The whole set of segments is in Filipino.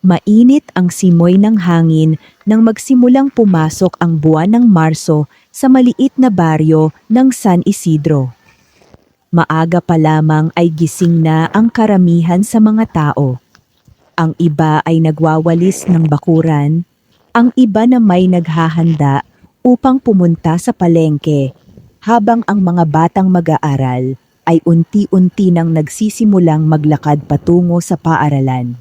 Mainit ang simoy ng hangin nang magsimulang pumasok ang buwan ng Marso sa maliit na baryo ng San Isidro. Maaga pa lamang ay gising na ang karamihan sa mga tao. Ang iba ay nagwawalis ng bakuran, ang iba na may naghahanda upang pumunta sa palengke, habang ang mga batang mag-aaral ay unti-unti nang nagsisimulang maglakad patungo sa paaralan.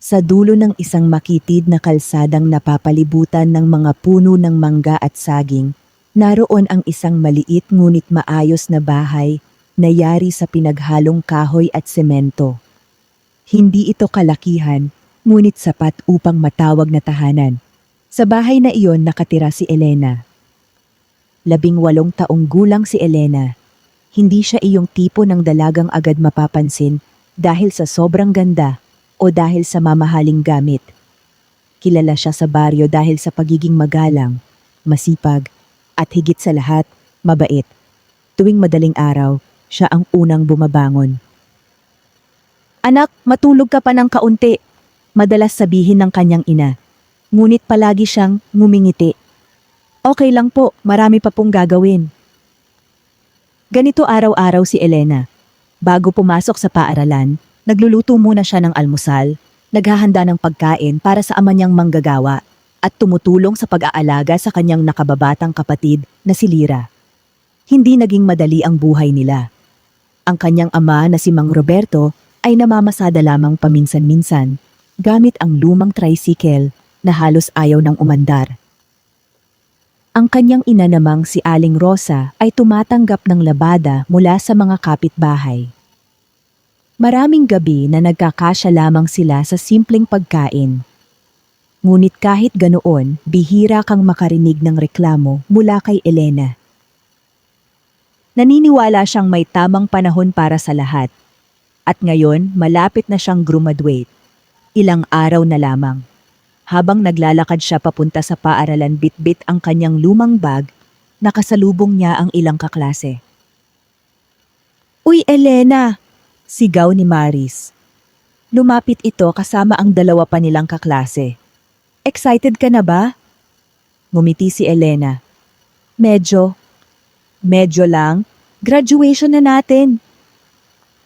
Sa dulo ng isang makitid na kalsadang napapalibutan ng mga puno ng mangga at saging, naroon ang isang maliit ngunit maayos na bahay na yari sa pinaghalong kahoy at semento. Hindi ito kalakihan, ngunit sapat upang matawag na tahanan. Sa bahay na iyon nakatira si Elena. 18 taong gulang si Elena. Hindi siya iyong tipo ng dalagang agad mapapansin dahil sa sobrang ganda o dahil sa mamahaling gamit. Kilala siya sa baryo dahil sa pagiging magalang, masipag, at higit sa lahat, mabait. Tuwing madaling araw, siya ang unang bumabangon. "Anak, matulog ka pa ng kaunti," madalas sabihin ng kanyang ina. Ngunit palagi siyang ngumingiti. "Okay lang po, marami pa pong gagawin." Ganito araw-araw si Elena. Bago pumasok sa paaralan, nagluluto muna siya ng almusal, naghahanda ng pagkain para sa ama niyang manggagawa, at tumutulong sa pag-aalaga sa kanyang nakababatang kapatid na si Lira. Hindi naging madali ang buhay nila. Ang kanyang ama na si Mang Roberto ay namamasada lamang paminsan-minsan, gamit ang lumang tricycle na halos ayaw ng umandar. Ang kanyang ina namang si Aling Rosa ay tumatanggap ng labada mula sa mga kapitbahay. Maraming gabi na nagkakasya lamang sila sa simpleng pagkain. Ngunit kahit ganoon, bihira kang makarinig ng reklamo mula kay Elena. Naniniwala siyang may tamang panahon para sa lahat. At ngayon, malapit na siyang graduate. Ilang araw na lamang. Habang naglalakad siya papunta sa paaralan, bitbit ang kanyang lumang bag, nakasalubong niya ang ilang kaklase. "Uy, Elena!" sigaw ni Maris. Lumapit ito kasama ang 2 pa nilang kaklase. "Excited ka na ba?" Ngumiti si Elena. Medyo lang. Graduation na natin."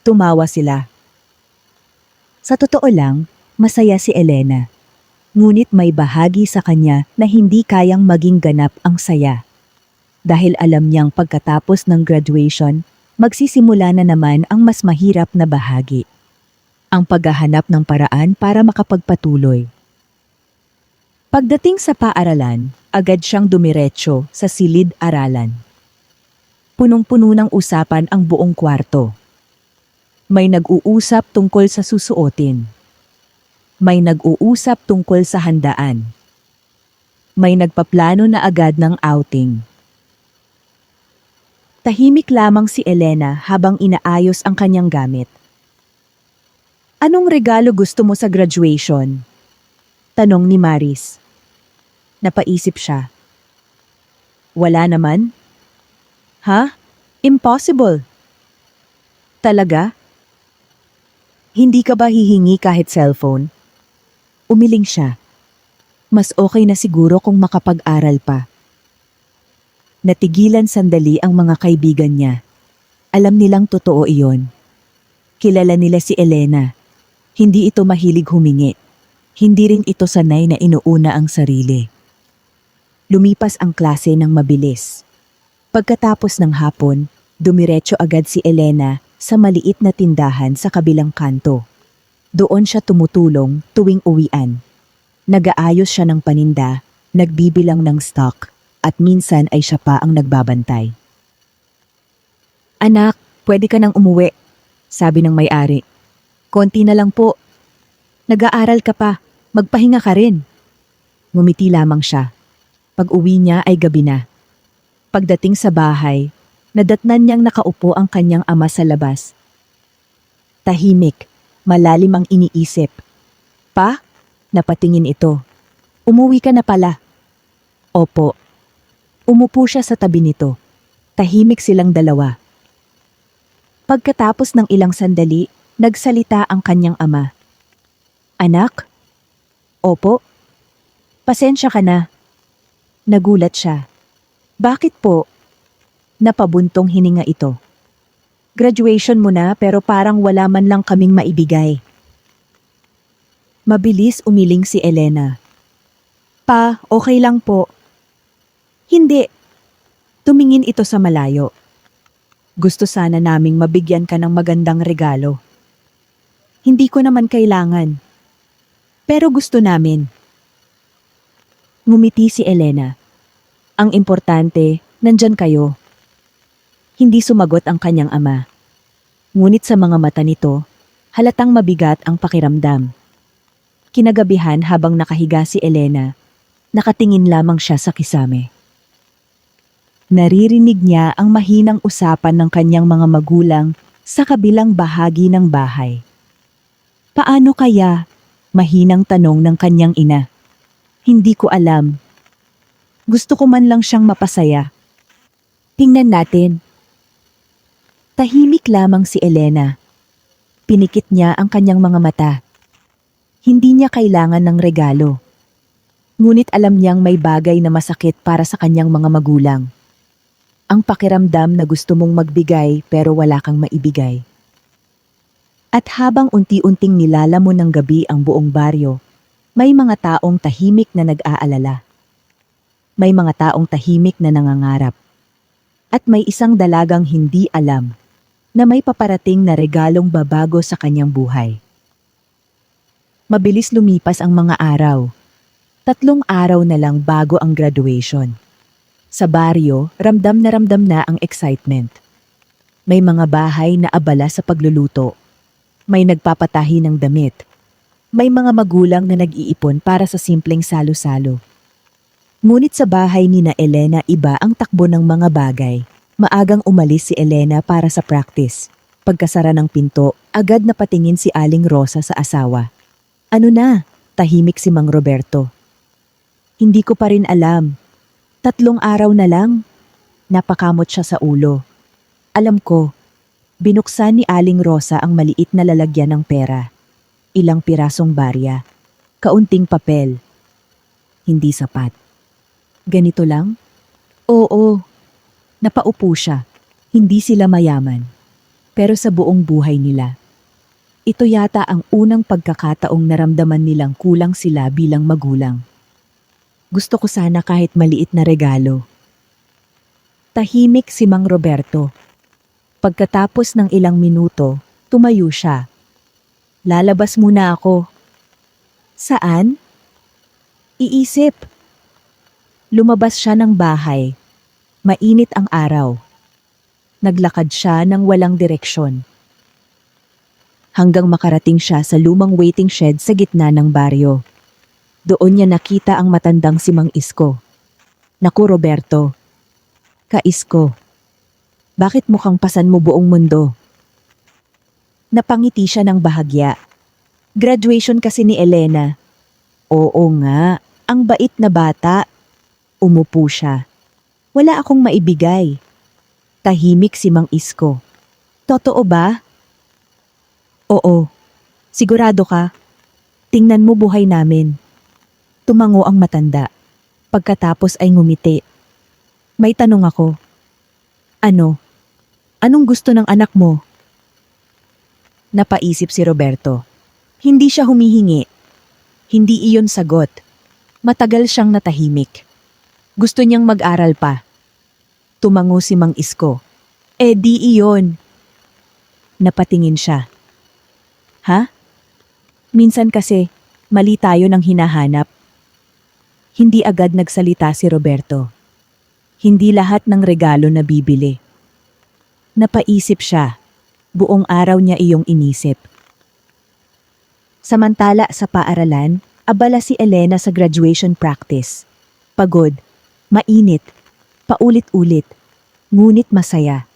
Tumawa sila. Sa totoo lang, masaya si Elena. Ngunit may bahagi sa kanya na hindi kayang maging ganap ang saya. Dahil alam niyang pagkatapos ng graduation, magsisimula na naman ang mas mahirap na bahagi. Ang paghahanap ng paraan para makapagpatuloy. Pagdating sa paaralan, agad siyang dumiretso sa silid-aralan. Punong-puno ng usapan ang buong kwarto. May nag-uusap tungkol sa susuotin. May nag-uusap tungkol sa handaan. May nagpaplano na agad ng outing. Tahimik lamang si Elena habang inaayos ang kanyang gamit. "Anong regalo gusto mo sa graduation?" tanong ni Maris. Napaisip siya. "Wala naman." "Ha? Impossible." "Talaga? Hindi ka ba hihingi kahit cellphone?" Umiling siya. Mas okay na siguro kung makapag-aral pa. Natigilan sandali ang mga kaibigan niya. Alam nilang totoo iyon. Kilala nila si Elena. Hindi ito mahilig humingi. Hindi rin ito sanay na inuuna ang sarili. Lumipas ang klase ng mabilis. Pagkatapos ng hapon, dumiretso agad si Elena sa maliit na tindahan sa kabilang kanto. Doon siya tumutulong tuwing uwian. Nag-aayos siya ng paninda, nagbibilang ng stock, at minsan ay siya pa ang nagbabantay. "Anak, pwede ka nang umuwi," sabi ng may-ari. "Konti na lang po." "Nag-aaral ka pa, magpahinga ka rin." Ngumiti lamang siya. Pag-uwi niya ay gabi na. Pagdating sa bahay, nadatnan niyang nakaupo ang kanyang ama sa labas. Tahimik, malalim ang iniisip. "Pa?" Napatingin ito. "Umuwi ka na pala." "Opo." Umupo siya sa tabi nito. Tahimik silang dalawa. Pagkatapos ng ilang sandali, nagsalita ang kanyang ama. "Anak, Opo. Pasensya ka na. Nagulat siya. Bakit po? Napabuntong hininga ito. Graduation mo na pero parang wala man lang kaming maibigay. Mabilis umiling si Elena. Pa, okay lang po. Hindi. Tumingin ito sa malayo. Gusto sana naming mabigyan ka ng magandang regalo. Hindi ko naman kailangan. Pero gusto namin. Ngumiti si Elena. Ang importante, nandyan kayo. Hindi sumagot ang kanyang ama. Ngunit sa mga mata nito, halatang mabigat ang pakiramdam. Kinagabihan habang nakahiga si Elena, nakatingin lamang siya sa kisame. Naririnig niya ang mahinang usapan ng kanyang mga magulang sa kabilang bahagi ng bahay. Paano kaya? Mahinang tanong ng kanyang ina. Hindi ko alam. Gusto ko man lang siyang mapasaya. Tingnan natin. Tahimik lamang si Elena. Pinikit niya ang kanyang mga mata. Hindi niya kailangan ng regalo. Ngunit alam niyang may bagay na masakit para sa kanyang mga magulang. Ang pakiramdam na gusto mong magbigay pero wala kang maibigay. At habang unti-unting nilalamon ng gabi ang buong baryo, may mga taong tahimik na nag-aalala. May mga taong tahimik na nangangarap. At may isang dalagang hindi alam na may paparating na regalong babago sa kanyang buhay. Mabilis lumipas ang mga araw. 3 araw na lang bago ang graduation. Sa baryo, ramdam na ang excitement. May mga bahay na abala sa pagluluto. May nagpapatahi ng damit. May mga magulang na nag-iipon para sa simpleng salo-salo. Ngunit sa bahay ni na Elena iba ang takbo ng mga bagay. Maagang umalis si Elena para sa practice. Pagkasara ng pinto, agad na patingin si Aling Rosa sa asawa. Ano na? Tahimik si Mang Roberto. Hindi ko pa rin alam. 3 araw na lang. Napakamot siya sa ulo. Alam ko. Binuksan ni Aling Rosa ang maliit na lalagyan ng pera. Ilang pirasong barya. Kaunting papel. Hindi sapat. Ganito lang? Oo. Napaupo siya. Hindi sila mayaman. Pero sa buong buhay nila, ito yata ang unang pagkakataong naramdaman nilang kulang sila bilang magulang. Gusto ko sana kahit maliit na regalo. Tahimik si Mang Roberto. Pagkatapos ng ilang minuto, tumayo siya. Lalabas muna ako. Saan? Iisip. Lumabas siya ng bahay. Mainit ang araw. Naglakad siya ng walang direksyon. Hanggang makarating siya sa lumang waiting shed sa gitna ng baryo. Doon niya nakita ang matandang si Mang Isko. Naku Roberto. Ka-Isko. Bakit mukhang pasan mo buong mundo? Napangiti siya ng bahagya. Graduation kasi ni Elena. Oo nga, ang bait na bata. Umupo siya. Wala akong maibigay. Tahimik si Mang Isko. Totoo ba? Oo. Sigurado ka? Tingnan mo buhay namin. Tumango ang matanda. Pagkatapos ay ngumiti. May tanong ako. Ano? Anong gusto ng anak mo? Napaisip si Roberto. Hindi siya humihingi. Hindi iyon sagot. Matagal siyang natahimik. Gusto niyang mag-aral pa. Tumango si Mang Isko. Di iyon. Napatingin siya. Ha? Minsan kasi, mali tayo ng hinahanap. Hindi agad nagsalita si Roberto. Hindi lahat ng regalo na bibili. Napaisip siya. Buong araw niya iyong inisip. Samantala sa paaralan, abala si Elena sa graduation practice. Pagod, mainit, paulit-ulit, ngunit masaya.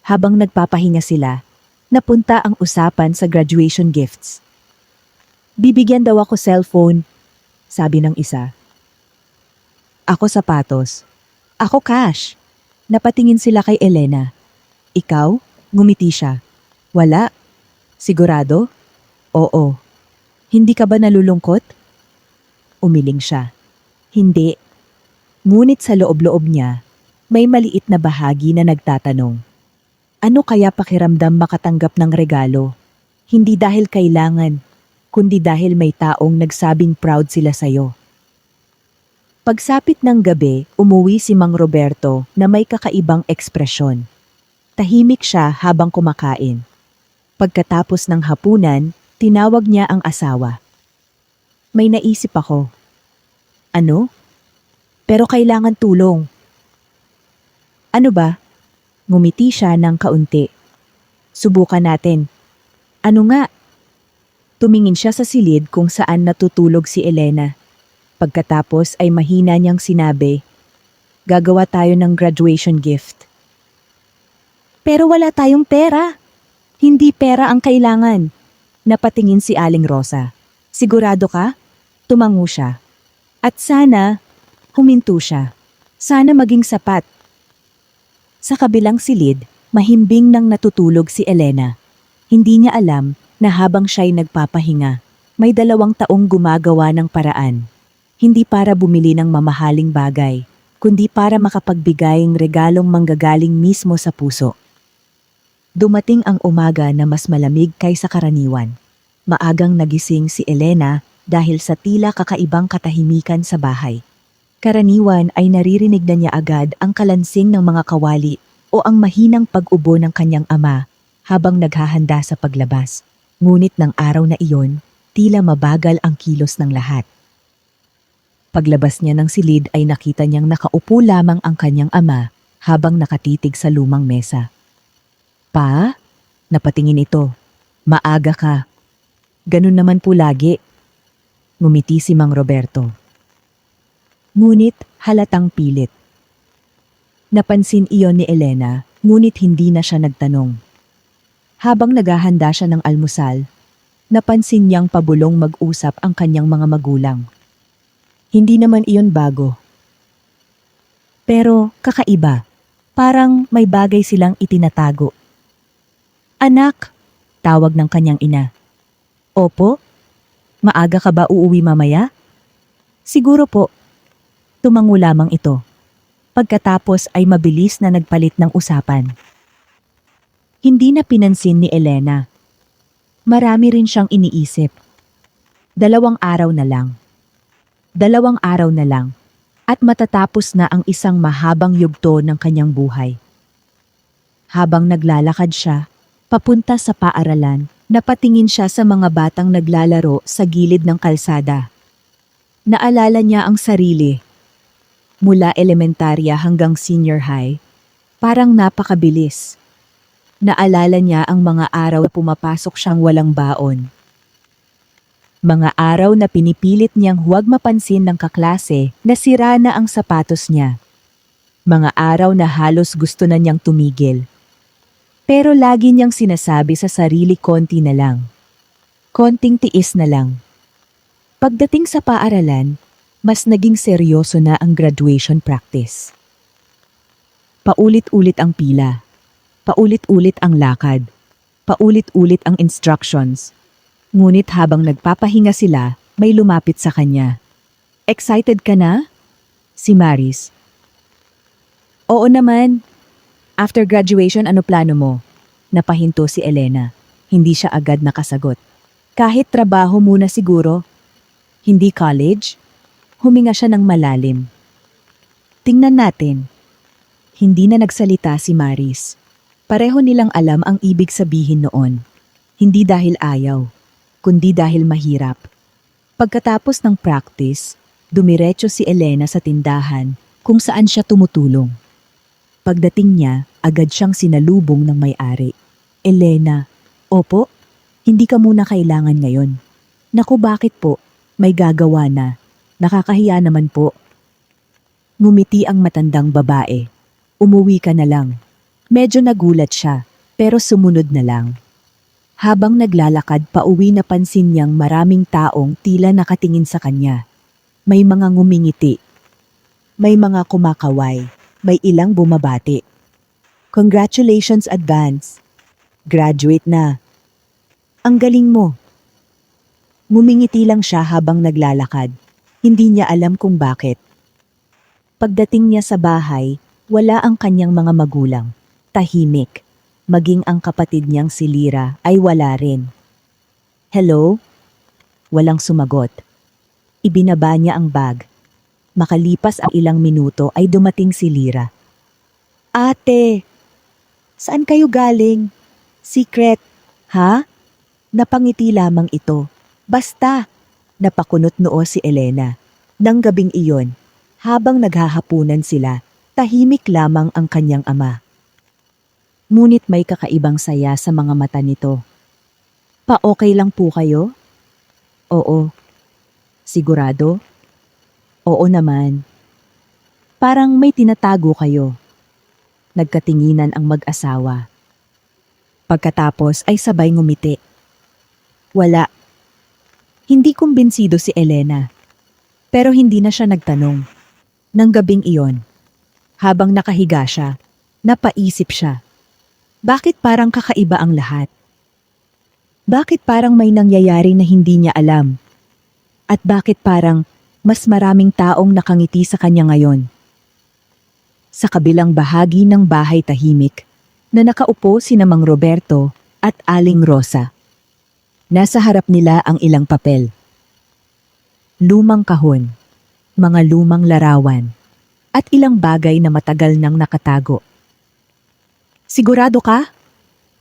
Habang nagpapahinga sila, napunta ang usapan sa graduation gifts. Bibigyan daw ako cellphone, sabi ng isa. Ako sapatos. Ako cash. Napatingin sila kay Elena. Ikaw? Ngumiti siya. Wala. Sigurado? Oo. Hindi ka ba nalulungkot? Umiling siya. Hindi. Ngunit sa loob-loob niya, may maliit na bahagi na nagtatanong. Ano kaya pakiramdam makatanggap ng regalo? Hindi dahil kailangan, kundi dahil may taong nagsabing proud sila sa'yo. Pagsapit ng gabi, umuwi si Mang Roberto na may kakaibang ekspresyon. Tahimik siya habang kumakain. Pagkatapos ng hapunan, tinawag niya ang asawa. May naisip ako. Ano? Pero kailangan tulong. Ano ba? Ngumiti siya ng kaunti. Subukan natin. Ano nga? Tumingin siya sa silid kung saan natutulog si Elena. Pagkatapos ay mahina niyang sinabi, gagawa tayo ng graduation gift. Pero wala tayong pera. Hindi pera ang kailangan. Napatingin si Aling Rosa. Sigurado ka? Tumango siya. At sana, huminto siya. Sana maging sapat. Sa kabilang silid, mahimbing nang natutulog si Elena. Hindi niya alam na habang siya'y nagpapahinga, may 2 taong gumagawa ng paraan. Hindi para bumili ng mamahaling bagay, kundi para makapagbigay ng regalong manggagaling mismo sa puso. Dumating ang umaga na mas malamig kaysa karaniwan. Maagang nagising si Elena dahil sa tila kakaibang katahimikan sa bahay. Karaniwan ay naririnig na niya agad ang kalansing ng mga kawali o ang mahinang pag-ubo ng kanyang ama habang naghahanda sa paglabas. Ngunit ng araw na iyon, tila mabagal ang kilos ng lahat. Paglabas niya ng silid ay nakita niyang nakaupo lamang ang kanyang ama habang nakatitig sa lumang mesa. Pa? Napatingin ito. Maaga ka. Ganun naman po lagi. Ngumiti si Mang Roberto. Ngunit halatang pilit. Napansin iyon ni Elena, ngunit hindi na siya nagtanong. Habang naghahanda siya ng almusal, napansin niyang pabulong mag-usap ang kanyang mga magulang. Hindi naman iyon bago. Pero kakaiba, parang may bagay silang itinatago. Anak, tawag ng kanyang ina. Opo? Maaga ka ba uuwi mamaya? Siguro po. Tumango lamang ito. Pagkatapos ay mabilis na nagpalit ng usapan. Hindi na pinansin ni Elena. Marami rin siyang iniisip. 2 araw na lang. 2 araw na lang. At matatapos na ang isang mahabang yugto ng kanyang buhay. Habang naglalakad siya, papunta sa paaralan, napatingin siya sa mga batang naglalaro sa gilid ng kalsada. Naalala niya ang sarili. Mula elementarya hanggang senior high, parang napakabilis. Naalala niya ang mga araw na pumapasok siyang walang baon. Mga araw na pinipilit niyang huwag mapansin ng kaklase na sira na ang sapatos niya. Mga araw na halos gusto na niyang tumigil. Pero lagi niyang sinasabi sa sarili konti na lang. Konting tiis na lang. Pagdating sa paaralan, mas naging seryoso na ang graduation practice. Paulit-ulit ang pila. Paulit-ulit ang lakad. Paulit-ulit ang instructions. Ngunit habang nagpapahinga sila, may lumapit sa kanya. Excited ka na? Si Maris. Oo naman. After graduation, ano plano mo? Napahinto si Elena. Hindi siya agad nakasagot. Kahit trabaho muna siguro. Hindi college? Huminga siya ng malalim. Tingnan natin. Hindi na nagsalita si Maris. Pareho nilang alam ang ibig sabihin noon. Hindi dahil ayaw, kundi dahil mahirap. Pagkatapos ng practice, dumiretso si Elena sa tindahan kung saan siya tumutulong. Pagdating niya, agad siyang sinalubong ng may-ari. Elena, opo, hindi ka muna kailangan ngayon. Naku, bakit po? May gagawa na. Nakakahiya naman po. Ngumiti ang matandang babae. Umuwi ka na lang. Medyo nagulat siya, pero sumunod na lang. Habang naglalakad pauwi napansin niyang maraming taong tila nakatingin sa kanya. May mga ngumingiti. May mga kumakaway. May ilang bumabati. Congratulations advance. Graduate na. Ang galing mo. Ngumingiti lang siya habang naglalakad. Hindi niya alam kung bakit. Pagdating niya sa bahay, wala ang kanyang mga magulang. Tahimik. Maging ang kapatid niyang si Lyra ay wala rin. Hello? Walang sumagot. Ibinaba niya ang bag. Makalipas ang ilang minuto ay dumating si Lyra. Ate, saan kayo galing? Secret, ha? Napangiti lamang ito. Basta, napakunot noo si Elena. Nang gabing iyon, habang naghahapunan sila, tahimik lamang ang kanyang ama. Ngunit may kakaibang saya sa mga mata nito. Pa-okay lang po kayo? Oo. Sigurado? Oo naman. Parang may tinatago kayo. Nagkatinginan ang mag-asawa. Pagkatapos ay sabay ngumiti. Wala. Hindi kumbinsido si Elena. Pero hindi na siya nagtanong. Nang gabing iyon, habang nakahiga siya, napaisip siya. Bakit parang kakaiba ang lahat? Bakit parang may nangyayari na hindi niya alam? At bakit parang mas maraming taong nakangiti sa kanya ngayon? Sa kabilang bahagi ng bahay tahimik, na nakaupo sina Mang Roberto at Aling Rosa. Nasa harap nila ang ilang papel. Lumang kahon, mga lumang larawan, at ilang bagay na matagal nang nakatago. Sigurado ka?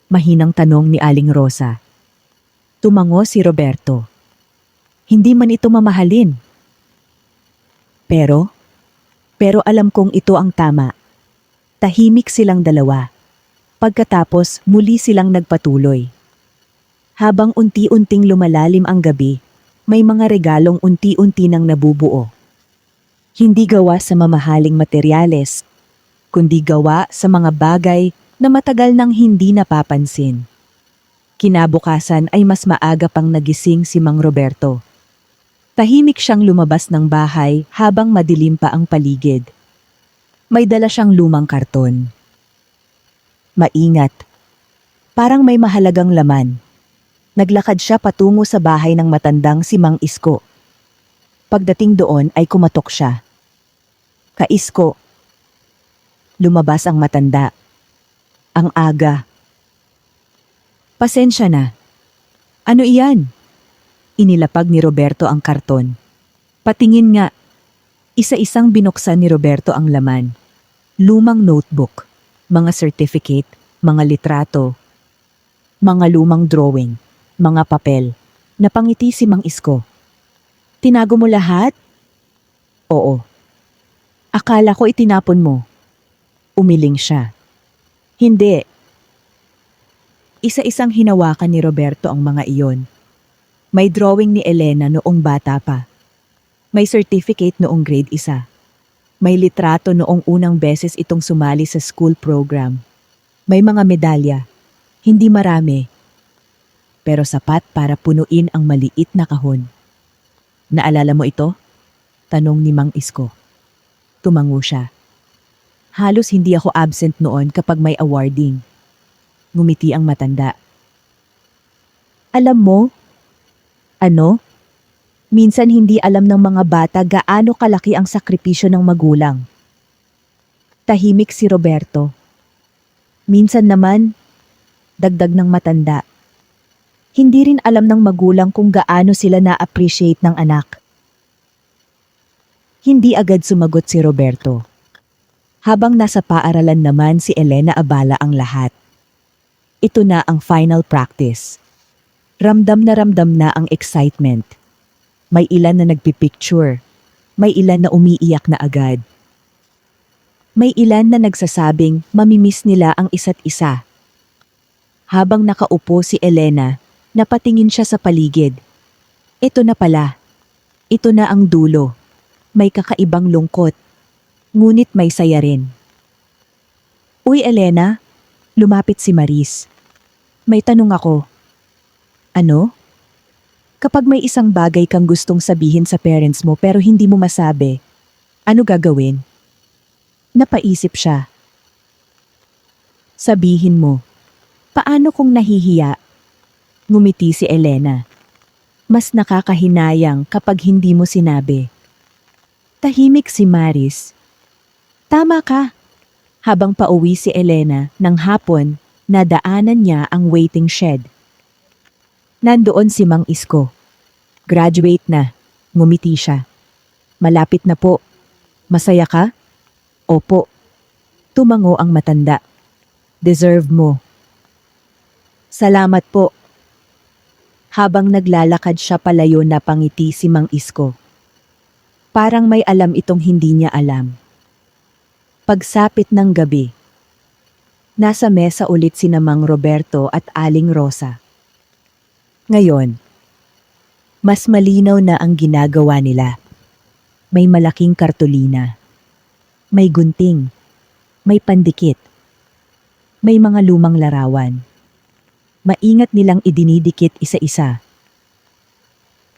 Mahinang tanong ni Aling Rosa. Tumango si Roberto. Hindi man ito mamahalin. Pero alam kong ito ang tama. Tahimik silang dalawa. Pagkatapos muli silang nagpatuloy. Habang unti-unting lumalalim ang gabi, may mga regalong unti-unti nang nabubuo. Hindi gawa sa mamahaling materyales, kundi gawa sa mga bagay na matagal nang hindi napapansin. Kinabukasan ay mas maaga pang nagising si Mang Roberto. Tahimik siyang lumabas ng bahay habang madilim pa ang paligid. May dala siyang lumang karton. Maingat. Parang may mahalagang laman. Naglakad siya patungo sa bahay ng matandang si Mang Isko. Pagdating doon ay kumatok siya. Kaisko. Lumabas ang matanda. Ang aga. Pasensya na. Ano iyan? Inilapag ni Roberto ang karton. Patingin nga. Isa-isang binuksan ni Roberto ang laman. Lumang notebook, mga certificate, mga litrato, mga lumang drawing, mga papel. Napangiti si Mang Isko. Tinago mo lahat? Oo. Akala ko itinapon mo. Umiling siya. Hindi. Isa-isang hinawakan ni Roberto ang mga iyon. May drawing ni Elena noong bata pa. May certificate noong grade 1. May litrato noong unang beses itong sumali sa school program. May mga medalya. Hindi marami. Pero sapat para punuin ang maliit na kahon. Naalala mo ito? Tanong ni Mang Isko. Tumango siya. Halos hindi ako absent noon kapag may awarding. Ngumiti ang matanda. Alam mo? Ano? Minsan hindi alam ng mga bata gaano kalaki ang sakripisyo ng magulang. Tahimik si Roberto. Minsan naman, dagdag ng matanda. Hindi rin alam ng magulang kung gaano sila na-appreciate ng anak. Hindi agad sumagot si Roberto. Habang nasa paaralan naman si Elena abala ang lahat. Ito na ang final practice. Ramdam na ang excitement. May ilan na nagpipicture. May ilan na umiiyak na agad. May ilan na nagsasabing mamimiss nila ang isa't isa. Habang nakaupo si Elena, napatingin siya sa paligid. Ito na pala. Ito na ang dulo. May kakaibang lungkot. Ngunit may saya rin. Uy Elena, lumapit si Maris. May tanong ako. Ano? Kapag may isang bagay kang gustong sabihin sa parents mo pero hindi mo masabi, ano gagawin? Napaisip siya. Sabihin mo. Paano kung nahihiya? Ngumiti si Elena. Mas nakakahinayang kapag hindi mo sinabi. Tahimik si Maris. Tama ka. Habang pauwi si Elena ng hapon, nadaanan niya ang waiting shed. Nandoon si Mang Isko. Graduate na. Ngumiti siya. Malapit na po. Masaya ka? Opo. Tumango ang matanda. Deserve mo. Salamat po. Habang naglalakad siya palayo, napangiti si Mang Isko. Parang may alam itong hindi niya alam. Pagsapit ng gabi, nasa mesa ulit sina Mang Roberto at Aling Rosa. Ngayon, mas malinaw na ang ginagawa nila. May malaking kartulina. May gunting. May pandikit. May mga lumang larawan. Maingat nilang idinidikit isa-isa.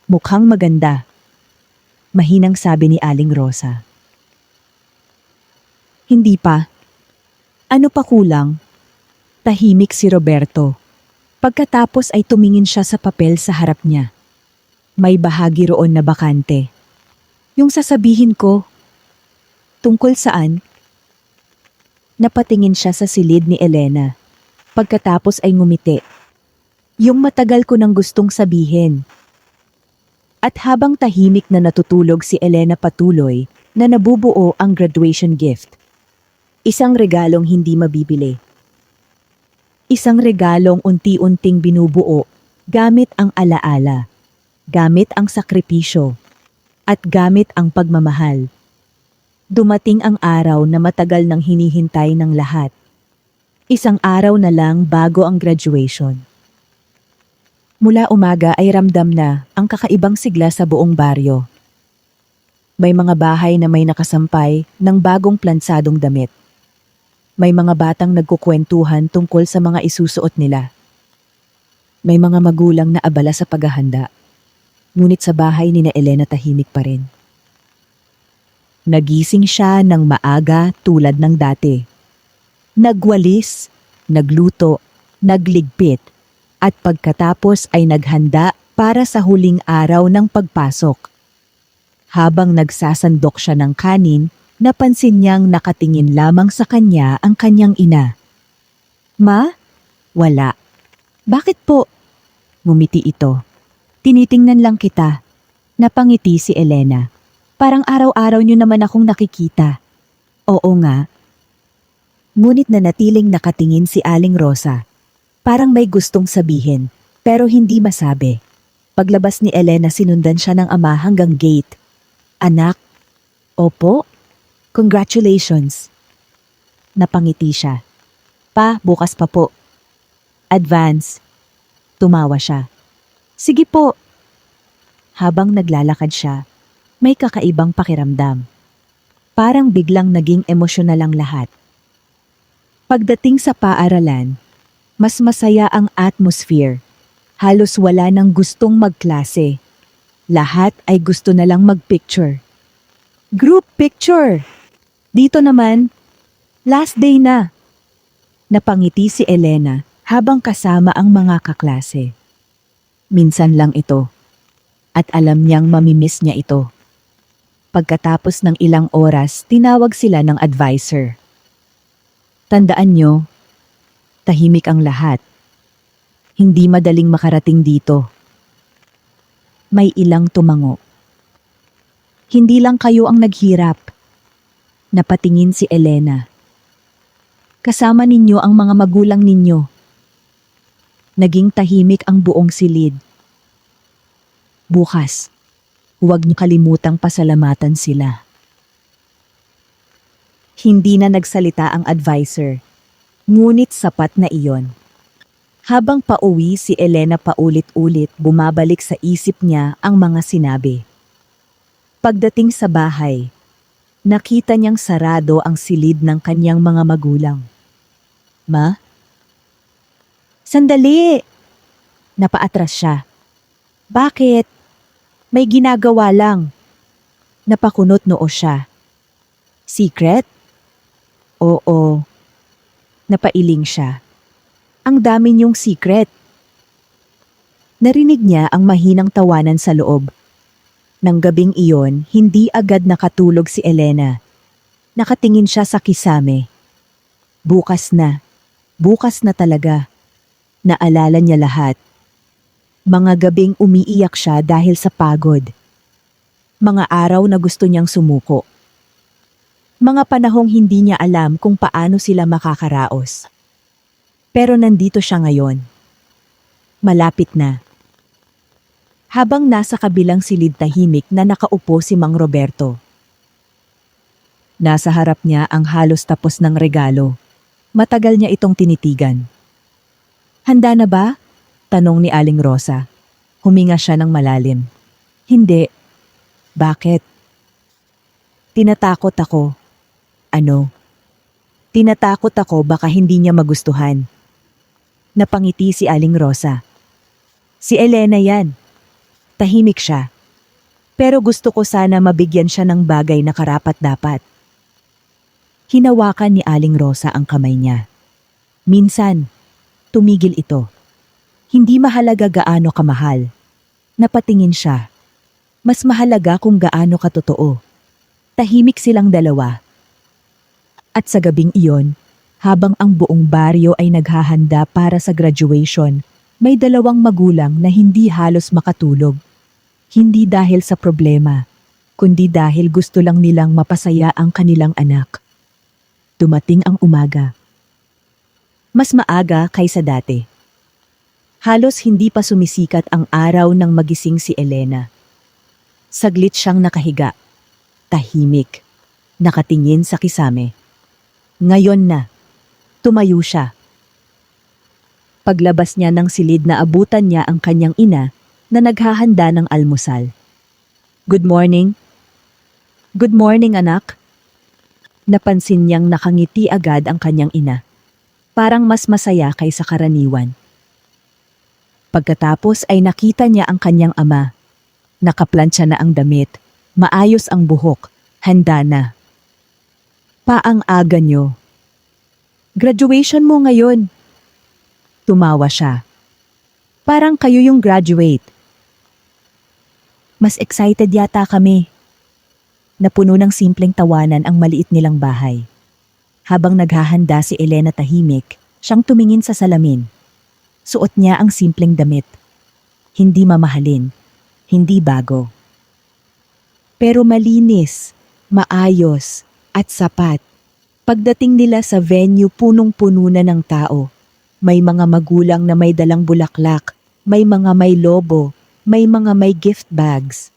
Mukhang maganda. Mahinang sabi ni Aling Rosa. Hindi pa. Ano pa kulang? Tahimik si Roberto. Pagkatapos ay tumingin siya sa papel sa harap niya. May bahagi roon na bakante. Yung sasabihin ko. Tungkol saan? Napatingin siya sa silid ni Elena. Pagkatapos ay ngumiti. Yung matagal ko nang gustong sabihin. At habang tahimik na natutulog si Elena, patuloy na nabubuo ang graduation gift. Isang regalong hindi mabibili. Isang regalong unti-unting binubuo gamit ang alaala, gamit ang sakripisyo, at gamit ang pagmamahal. Dumating ang araw na matagal nang hinihintay ng lahat. Isang araw na lang bago ang graduation. Mula umaga ay ramdam na ang kakaibang sigla sa buong baryo. May mga bahay na may nakasampay ng bagong plansadong damit. May mga batang nagkukwentuhan tungkol sa mga isusuot nila. May mga magulang na abala sa paghahanda. Ngunit sa bahay ni na Elena tahimik pa rin. Nagising siya ng maaga tulad ng dati. Nagwalis, nagluto, nagligpit, at pagkatapos ay naghanda para sa huling araw ng pagpasok. Habang nagsasandok siya ng kanin, napansin niyang nakatingin lamang sa kanya ang kanyang ina. Ma? Wala. Bakit po? Ngumiti ito. Tinitingnan lang kita. Napangiti si Elena. Parang araw-araw niyo naman akong nakikita. Oo nga. Ngunit nanatiling nakatingin si Aling Rosa. Parang may gustong sabihin, pero hindi masabi. Paglabas ni Elena, sinundan siya ng ama hanggang gate. Anak? Opo? Congratulations. Napangiti siya. Pa, bukas pa po. Advance. Tumawa siya. Sige po. Habang naglalakad siya, may kakaibang pakiramdam. Parang biglang naging emosyonal ang lahat. Pagdating sa paaralan, mas masaya ang atmosphere. Halos wala nang gustong magklase. Lahat ay gusto na lang magpicture. Group picture! Dito naman, last day na. Napangiti si Elena habang kasama ang mga kaklase. Minsan lang ito. At alam niyang mamimiss niya ito. Pagkatapos ng ilang oras, tinawag sila ng advisor. Tandaan niyo, tahimik ang lahat. Hindi madaling makarating dito. May ilang tumango. Hindi lang kayo ang naghirap. Napatingin si Elena. Kasama ninyo ang mga magulang ninyo. Naging tahimik ang buong silid. Bukas, huwag niyo kalimutang pasalamatan sila. Hindi na nagsalita ang advisor. Ngunit sapat na iyon. Habang pauwi si Elena, paulit-ulit bumabalik sa isip niya ang mga sinabi. Pagdating sa bahay, nakita niyang sarado ang silid ng kanyang mga magulang. Ma? Sandali! Napaatras siya. Bakit? May ginagawa lang. Napakunot noo siya. Secret? Oo. Napailing siya. Ang dami niyong secret. Narinig niya ang mahinang tawanan sa loob. Nang gabing iyon, hindi agad nakatulog si Elena. Nakatingin siya sa kisame. Bukas na talaga. Naalala niya lahat. Mga gabing umiiyak siya dahil sa pagod. Mga araw na gusto niyang sumuko. Mga panahong hindi niya alam kung paano sila makakaraos. Pero nandito siya ngayon. Malapit na. Habang nasa kabilang silid tahimik na nakaupo si Mang Roberto. Nasa harap niya ang halos tapos ng regalo. Matagal niya itong tinitigan. Handa na ba? Tanong ni Aling Rosa. Huminga siya ng malalim. Hindi. Bakit? Tinatakot ako. Ano? Tinatakot ako baka hindi niya magustuhan. Napangiti si Aling Rosa. Si Elena yan. Tahimik siya. Pero gusto ko sana mabigyan siya ng bagay na karapat-dapat. Hinawakan ni Aling Rosa ang kamay niya. Minsan, tumigil ito. Hindi mahalaga gaano kamahal. Napatingin siya. Mas mahalaga kung gaano katotoo. Tahimik silang dalawa. At sa gabing iyon, habang ang buong baryo ay naghahanda para sa graduation, may dalawang magulang na hindi halos makatulog. Hindi dahil sa problema, kundi dahil gusto lang nilang mapasaya ang kanilang anak. Dumating ang umaga. Mas maaga kaysa dati. Halos hindi pa sumisikat ang araw nang magising si Elena. Saglit siyang nakahiga. Tahimik. Nakatingin sa kisame. Ngayon na. Tumayo siya. Paglabas niya ng silid na abutan niya ang kanyang ina na naghahanda ng almusal. Good morning. Good morning, anak. Napansin niyang nakangiti agad ang kanyang ina. Parang mas masaya kaysa karaniwan. Pagkatapos ay nakita niya ang kanyang ama. Nakaplantsa na ang damit, maayos ang buhok, handa na. Paang aga niyo. Graduation mo ngayon. Tumawa siya. Parang kayo yung graduate. Mas excited yata kami. Napuno ng simpleng tawanan ang maliit nilang bahay. Habang naghahanda si Elena tahimik, siyang tumingin sa salamin. Suot niya ang simpleng damit. Hindi mamahalin, hindi bago. Pero malinis, maayos, at sapat. Pagdating nila sa venue, punong-puno na ng tao. May mga magulang na may dalang bulaklak, may mga may lobo, may mga may gift bags.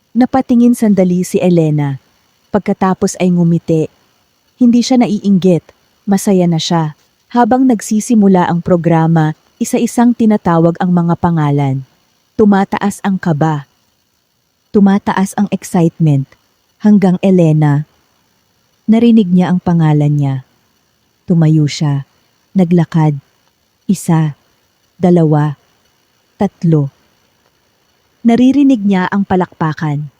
Napatingin sandali si Elena. Pagkatapos ay ngumiti. Hindi siya naiinggit, masaya na siya. Habang nagsisimula ang programa, isa-isang tinatawag ang mga pangalan. Tumataas ang kaba. Tumataas ang excitement. Hanggang Elena. Narinig niya ang pangalan niya. Tumayo siya. Naglakad. 1, 2, 3. Naririnig niya ang palakpakan.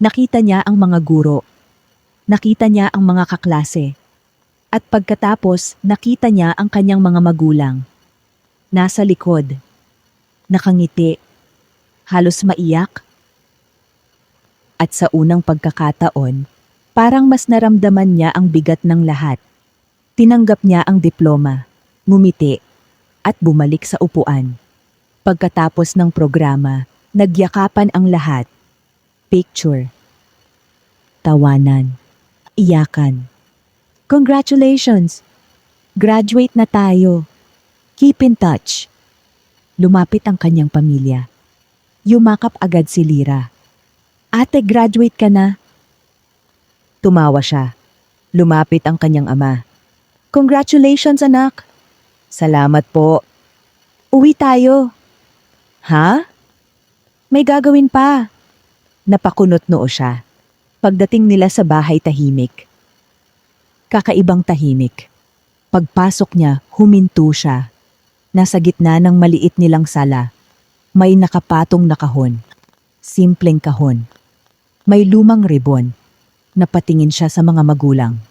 Nakita niya ang mga guro. Nakita niya ang mga kaklase. At pagkatapos, nakita niya ang kanyang mga magulang. Nasa likod. Nakangiti. Halos maiyak. At sa unang pagkakataon, parang mas naramdaman niya ang bigat ng lahat. Tinanggap niya ang diploma, ngumiti, at bumalik sa upuan. Pagkatapos ng programa, nagyakapan ang lahat. Picture. Tawanan. Iyakan. Congratulations! Graduate na tayo. Keep in touch. Lumapit ang kanyang pamilya. Yumakap agad si Lira. Ate, graduate ka na. Tumawa siya. Lumapit ang kanyang ama. Congratulations, anak. Salamat po. Uwi tayo. Ha? May gagawin pa. Napakunot noo siya. Pagdating nila sa bahay, tahimik. Kakaibang tahimik. Pagpasok niya, huminto siya. Nasa gitna ng maliit nilang sala. May nakapatong na kahon. Simpleng kahon. May lumang ribon. Napatingin siya sa mga magulang.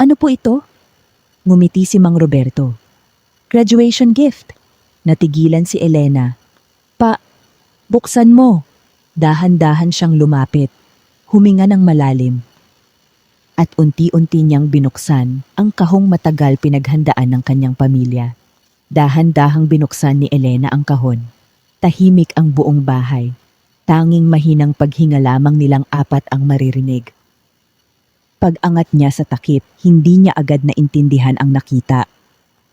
Ano po ito? Ngumiti si Mang Roberto. Graduation gift. Natigilan si Elena. Buksan mo! Dahan-dahan siyang lumapit. Huminga ng malalim. At unti-unti niyang binuksan ang kahong matagal pinaghandaan ng kanyang pamilya. Dahan-dahang binuksan ni Elena ang kahon. Tahimik ang buong bahay. Tanging mahinang paghinga lamang nilang apat ang maririnig. Pag-angat niya sa takip, hindi niya agad naintindihan ang nakita.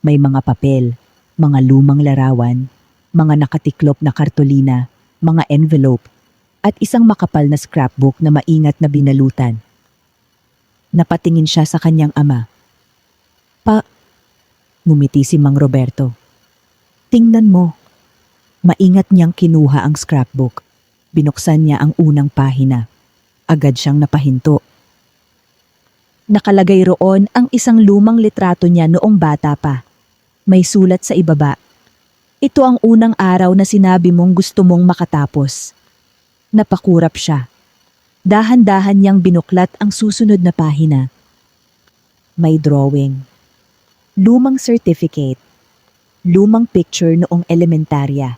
May mga papel, mga lumang larawan, mga nakatiklop na kartolina, mga envelope, at isang makapal na scrapbook na maingat na binalutan. Napatingin siya sa kanyang ama. Ngumiti si Mang Roberto. Tingnan mo. Maingat niyang kinuha ang scrapbook. Binuksan niya ang unang pahina. Agad siyang napahinto. Nakalagay roon ang isang lumang litrato niya noong bata pa. May sulat sa ibaba. Ito ang unang araw na sinabi mong gusto mong makatapos. Napakurap siya. Dahan-dahan niyang binuklat ang susunod na pahina. May drawing. Lumang certificate. Lumang picture noong elementarya.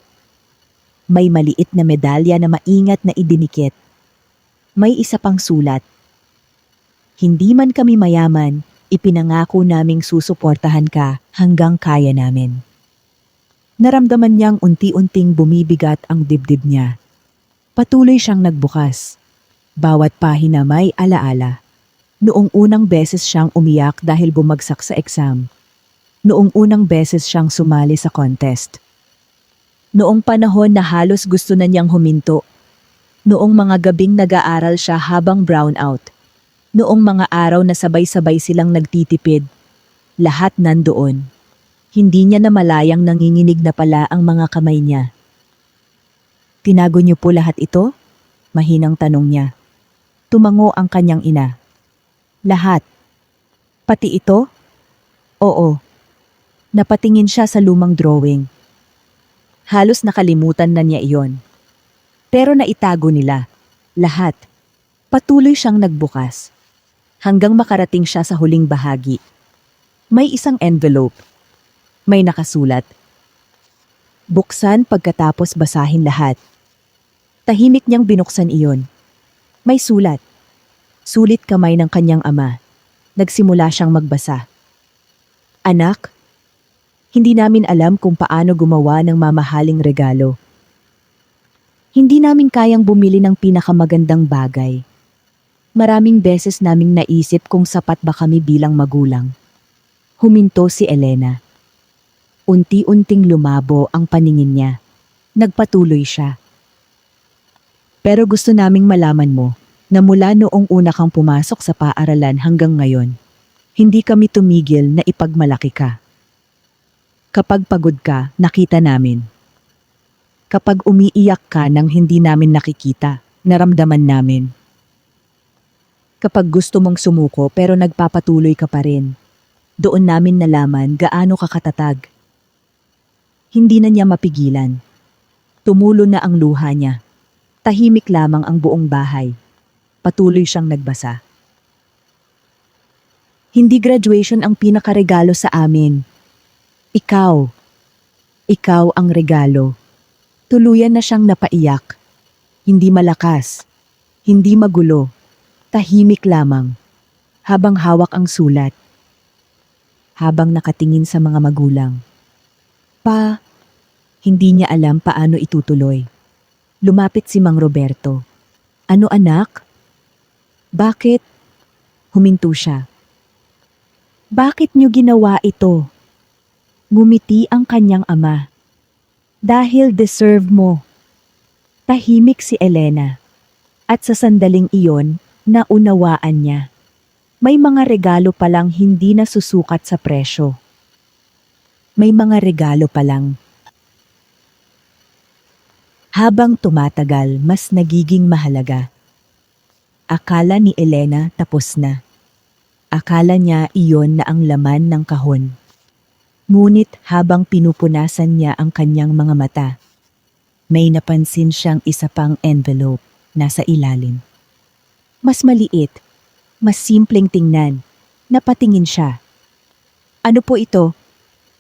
May maliit na medalya na maingat na idinikit. May isa pang sulat. Hindi man kami mayaman, ipinangako naming susuportahan ka hanggang kaya namin. Naramdaman niyang unti-unting bumibigat ang dibdib niya. Patuloy siyang nagbukas. Bawat pahina may alaala. Noong unang beses siyang umiyak dahil bumagsak sa exam. Noong unang beses siyang sumali sa contest. Noong panahon na halos gusto na niyang huminto. Noong mga gabing nag-aaral siya habang brown out. Noong mga araw na sabay-sabay silang nagtitipid. Lahat nandoon. Hindi niya namalayang nanginginig na pala ang mga kamay niya. Tinago niyo po lahat ito? Mahinang tanong niya. Tumango ang kanyang ina. Lahat. Pati ito? Oo. Napatingin siya sa lumang drawing. Halos nakalimutan na niya iyon. Pero naitago nila. Lahat. Patuloy siyang nagbukas. Hanggang makarating siya sa huling bahagi. May isang envelope. May nakasulat. Buksan pagkatapos basahin lahat. Tahimik niyang binuksan iyon. May sulat. Sulit kamay ng kanyang ama. Nagsimula siyang magbasa. Anak, hindi namin alam kung paano gumawa ng mamahaling regalo. Hindi namin kayang bumili ng pinakamagandang bagay. Maraming beses naming naisip kung sapat ba kami bilang magulang. Huminto si Elena. Unti-unting lumabo ang paningin niya. Nagpatuloy siya. Pero gusto naming malaman mo na mula noong una kang pumasok sa paaralan hanggang ngayon, hindi kami tumigil na ipagmalaki ka. Kapag pagod ka, nakita namin. Kapag umiiyak ka nang hindi namin nakikita, naramdaman namin. Kapag gusto mong sumuko pero nagpapatuloy ka pa rin, doon namin nalaman gaano ka katatag. Hindi na niya mapigilan. Tumulo na ang luha niya. Tahimik lamang ang buong bahay. Patuloy siyang nagbasa. Hindi graduation ang pinakaregalo sa amin. Ikaw. Ikaw ang regalo. Tuluyan na siyang napaiyak. Hindi malakas. Hindi magulo. Tahimik lamang. Habang hawak ang sulat. Habang nakatingin sa mga magulang. Hindi niya alam paano itutuloy. Lumapit si Mang Roberto. Ano anak? Bakit? Huminto siya. Bakit niyo ginawa ito? Ngumiti ang kanyang ama. Dahil deserve mo. Tahimik si Elena. At sa sandaling iyon, naunawaan niya. May mga regalo palang hindi nasusukat sa presyo. May mga regalo palang. Habang tumatagal, mas nagiging mahalaga. Akala ni Elena tapos na. Akala niya iyon na ang laman ng kahon. Ngunit habang pinupunasan niya ang kanyang mga mata, may napansin siyang isa pang envelope nasa ilalim. Mas maliit, mas simpleng tingnan, napatingin siya. Ano po ito?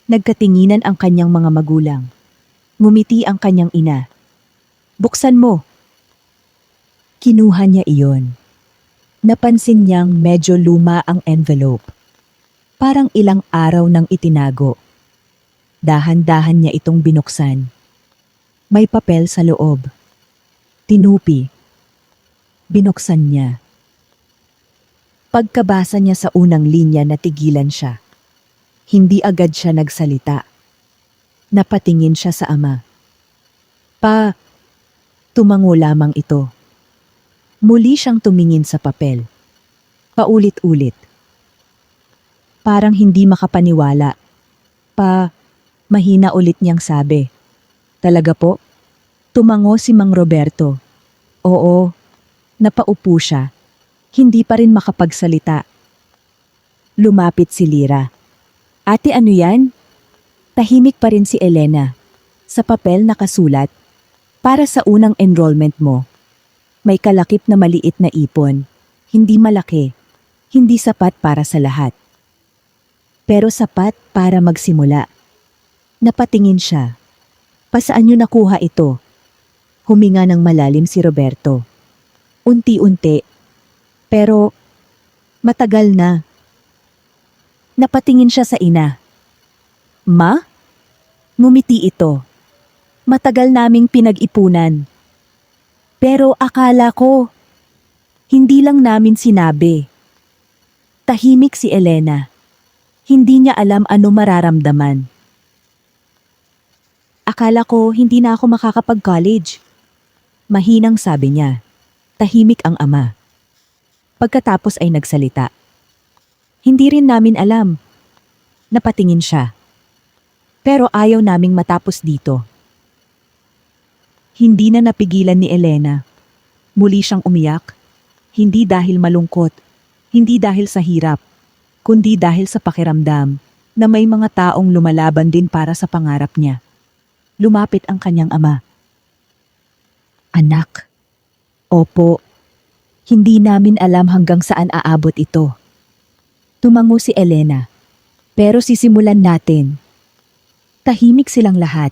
Nagkatinginan ang kanyang mga magulang. Ngumiti ang kanyang ina. Buksan mo. Kinuha niya iyon. Napansin niyang medyo luma ang envelope. Parang ilang araw nang itinago. Dahan-dahan niya itong binuksan. May papel sa loob. Tinupi. Binuksan niya. Pagkabasa niya sa unang linya, natigilan siya. Hindi agad siya nagsalita. Napatingin siya sa ama. Pa, tumango lamang ito. Muli siyang tumingin sa papel. Paulit-ulit. Parang hindi makapaniwala. Pa, mahina ulit niyang sabi. Talaga po? Tumango si Mang Roberto. Oo, napaupo siya. Hindi pa rin makapagsalita. Lumapit si Lyra. Ate, ano yan? Tahimik pa rin si Elena. Sa papel nakasulat, para sa unang enrollment mo. May kalakip na maliit na ipon. Hindi malaki. Hindi sapat para sa lahat. Pero sapat para magsimula. Napatingin siya. Pasaan niyo nakuha ito? Huminga ng malalim si Roberto. Unti-unti. Pero matagal na. Napatingin siya sa ina. Ma? Ngumiti ito. Matagal naming pinag-ipunan. Pero akala ko, hindi lang namin sinabi. Tahimik si Elena. Hindi niya alam ano mararamdaman. Akala ko hindi na ako makakapag-college. Mahinang sabi niya. Tahimik ang ama. Pagkatapos ay nagsalita. Hindi rin namin alam. Napatingin siya. Pero ayaw naming matapos dito. Hindi na napigilan ni Elena. Muli siyang umiyak. Hindi dahil malungkot. Hindi dahil sa hirap. Kundi dahil sa pakiramdam na may mga taong lumalaban din para sa pangarap niya. Lumapit ang kanyang ama. Anak. Opo. Hindi namin alam hanggang saan aabot ito. Tumango si Elena. Pero sisimulan natin. Tahimik silang lahat.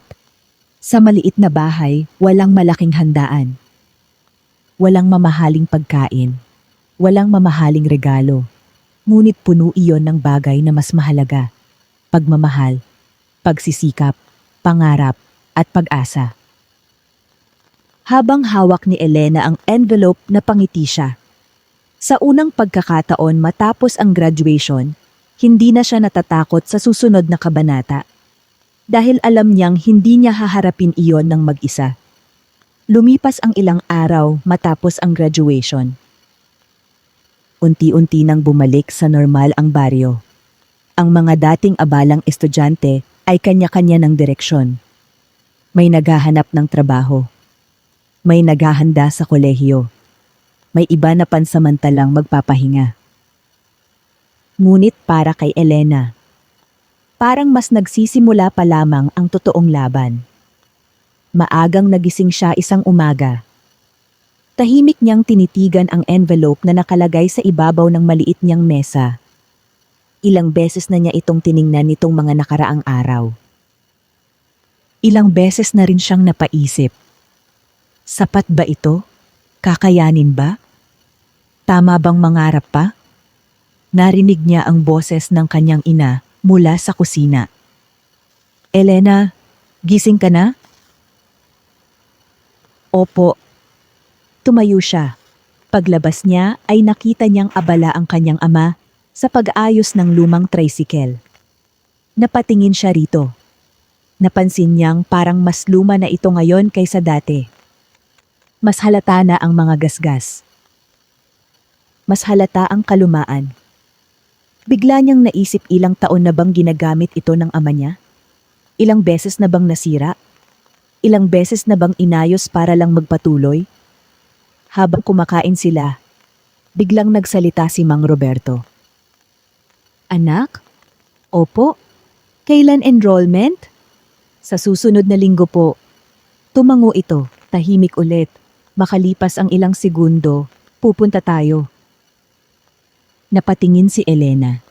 Sa maliit na bahay, walang malaking handaan. Walang mamahaling pagkain. Walang mamahaling regalo. Ngunit puno iyon ng bagay na mas mahalaga. Pagmamahal, pagsisikap, pangarap, at pag-asa. Habang hawak ni Elena ang envelope, napangiti siya. Sa unang pagkakataon matapos ang graduation, hindi na siya natatakot sa susunod na kabanata. Dahil alam niyang hindi niya haharapin iyon ng mag-isa. Lumipas ang ilang araw matapos ang graduation. Unti-unti nang bumalik sa normal ang baryo. Ang mga dating abalang estudyante ay kanya-kanya ng direksyon. May naghahanap ng trabaho. May naghahanda sa kolehiyo. May iba na pansamantalang magpapahinga. Ngunit para kay Elena, parang mas nagsisimula pa lamang ang totoong laban. Maagang nagising siya isang umaga. Tahimik niyang tinitigan ang envelope na nakalagay sa ibabaw ng maliit niyang mesa. Ilang beses na niya itong tiningnan nitong mga nakaraang araw. Ilang beses na rin siyang napaisip. Sapat ba ito? Kakayanin ba? Tama bang mangarap pa? Narinig niya ang boses ng kanyang ina mula sa kusina. Elena, gising ka na? Opo. Tumayo siya. Paglabas niya ay nakita niyang abala ang kanyang ama sa pag-aayos ng lumang tricycle. Napatingin siya rito. Napansin niyang parang mas luma na ito ngayon kaysa dati. Mas halata na ang mga gasgas. Mas halata ang kalumaan. Bigla niyang naisip, ilang taon na bang ginagamit ito ng ama niya? Ilang beses na bang nasira? Ilang beses na bang inayos para lang magpatuloy? Habang kumakain sila, biglang nagsalita si Mang Roberto. Anak? Opo. Kailan enrollment? Sa susunod na linggo po. Tumango ito, tahimik ulit. Makalipas ang ilang segundo, pupunta tayo. Napatingin si Elena.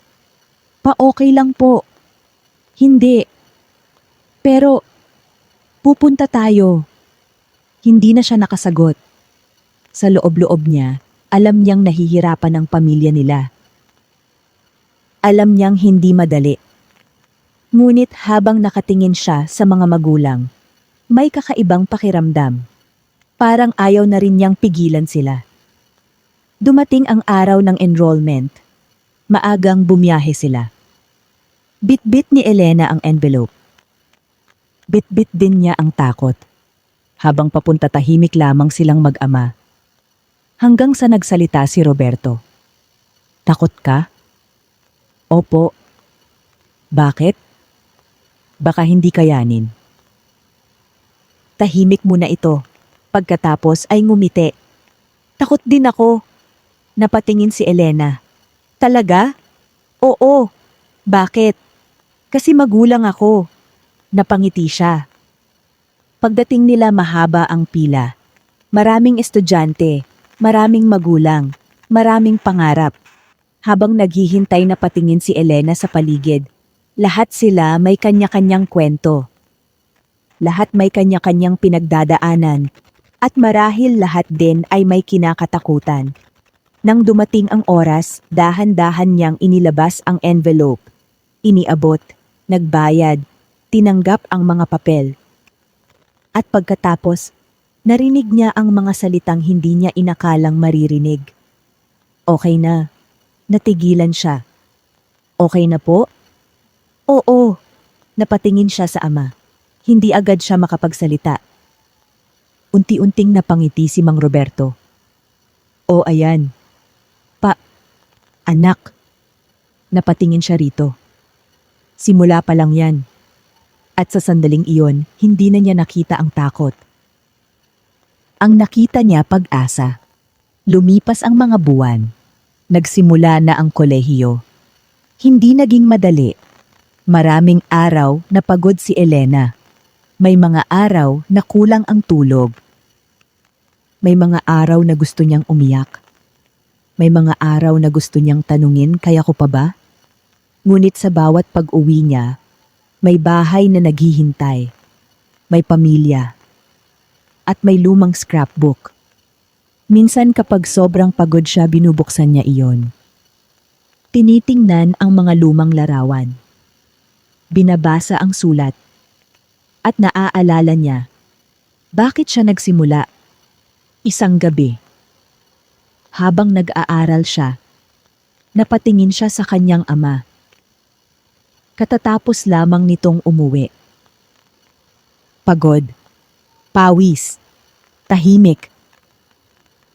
Pa-okay lang po. Hindi. Pero, pupunta tayo. Hindi na siya nakasagot. Sa loob-loob niya, alam niyang nahihirapan ang pamilya nila. Alam niyang hindi madali. Ngunit habang nakatingin siya sa mga magulang, may kakaibang pakiramdam. Parang ayaw na rin niyang pigilan sila. Dumating ang araw ng enrollment. Maagang bumiyahe sila. Bit-bit ni Elena ang envelope. Bit-bit din niya ang takot. Habang papunta tahimik lamang silang mag-ama. Hanggang sa nagsalita si Roberto. Takot ka? Opo. Bakit? Baka hindi kayanin. Tahimik muna ito. Pagkatapos ay ngumiti. Takot din ako. Napatingin si Elena. Talaga? Oo. Bakit? Kasi magulang ako. Napangiti siya. Pagdating nila mahaba ang pila. Maraming estudyante, maraming magulang, maraming pangarap. Habang naghihintay na patingin si Elena sa paligid, lahat sila may kanya-kanyang kwento. Lahat may kanya-kanyang pinagdadaanan. At marahil lahat din ay may kinakatakutan. Nang dumating ang oras, dahan-dahan niyang inilabas ang envelope. Iniabot, nagbayad, tinanggap ang mga papel. At pagkatapos, narinig niya ang mga salitang hindi niya inakalang maririnig. Okay na. Natigilan siya. Okay na po? Oo. Napatingin siya sa ama. Hindi agad siya makapagsalita. Unti-unting napangiti si Mang Roberto. O ayan. Anak. Napatingin siya rito. Simula pa lang yan. At sa sandaling iyon, hindi na niya nakita ang takot. Ang nakita niya pag-asa. Lumipas ang mga buwan. Nagsimula na ang kolehiyo. Hindi naging madali. Maraming araw na pagod si Elena. May mga araw na kulang ang tulog. May mga araw na gusto niyang umiyak. May mga araw na gusto niyang tanungin, kaya ko pa ba? Ngunit sa bawat pag-uwi niya, may bahay na naghihintay. May pamilya. At may lumang scrapbook. Minsan kapag sobrang pagod siya, binubuksan niya iyon. Tinitingnan ang mga lumang larawan. Binabasa ang sulat. At naaalala niya, bakit siya nagsimula? Isang gabi. Habang nag-aaral siya, napatingin siya sa kanyang ama. Katatapos lamang nitong umuwi. Pagod, pawis, tahimik.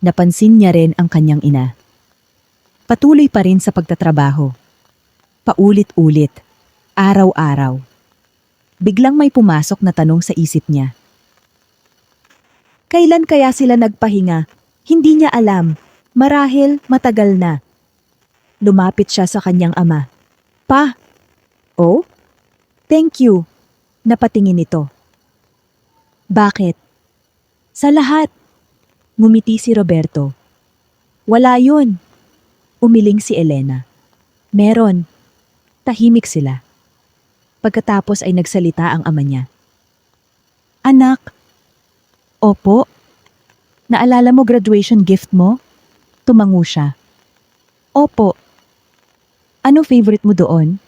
Napansin niya rin ang kanyang ina. Patuloy pa rin sa pagtatrabaho. Paulit-ulit, araw-araw. Biglang may pumasok na tanong sa isip niya. Kailan kaya sila nagpahinga? Hindi niya alam. Marahil matagal na. Lumapit siya sa kanyang ama. Pa! Oh? Thank you. Napatingin ito. Bakit? Sa lahat. Ngumiti si Roberto. Wala yun. Umiling si Elena. Meron. Tahimik sila. Pagkatapos ay nagsalita ang ama niya. Anak. Opo. Naalala mo graduation gift mo? Tumango siya. Opo. Ano favorite mo doon?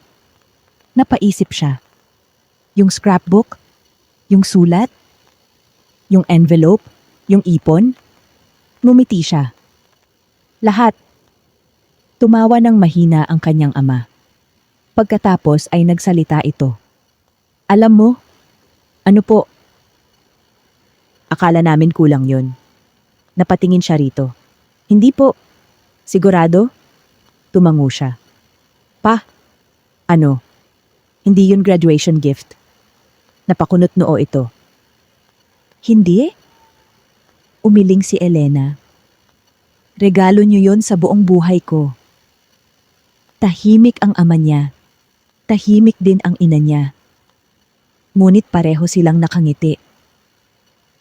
Napaisip siya. Yung scrapbook? Yung sulat? Yung envelope? Yung ipon? Ngumiti siya. Lahat. Tumawa ng mahina ang kanyang ama. Pagkatapos ay nagsalita ito. Alam mo? Ano po? Akala namin kulang yun. Napatingin siya rito. Hindi po. Sigurado? Tumango siya. Pa? Ano? Hindi yun graduation gift. Napakunot noo ito. Hindi? Umiling si Elena. Regalo niyo yon sa buong buhay ko. Tahimik ang ama niya. Tahimik din ang ina niya. Ngunit pareho silang nakangiti.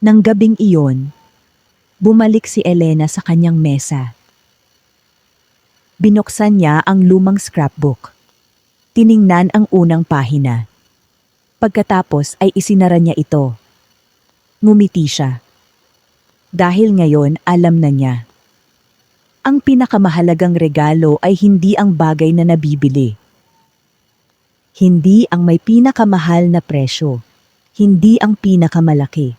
Nang gabing iyon, bumalik si Elena sa kanyang mesa. Binuksan niya ang lumang scrapbook. Tiningnan ang unang pahina. Pagkatapos ay isinara niya ito. Ngumiti siya. dahil ngayon alam na niya. Ang pinakamahalagang regalo ay hindi ang bagay na nabibili. Hindi ang may pinakamahal na presyo. Hindi ang pinakamalaki.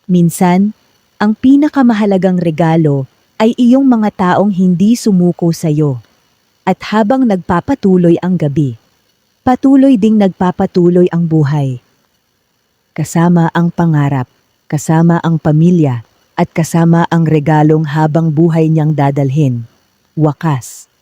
Minsan, ang pinakamahalagang regalo ay iyong mga taong hindi sumuko sa iyo. At habang nagpapatuloy ang gabi, patuloy ding nagpapatuloy ang buhay. Kasama ang pangarap, kasama ang pamilya, at kasama ang regalong habang buhay niyang dadalhin. Wakas.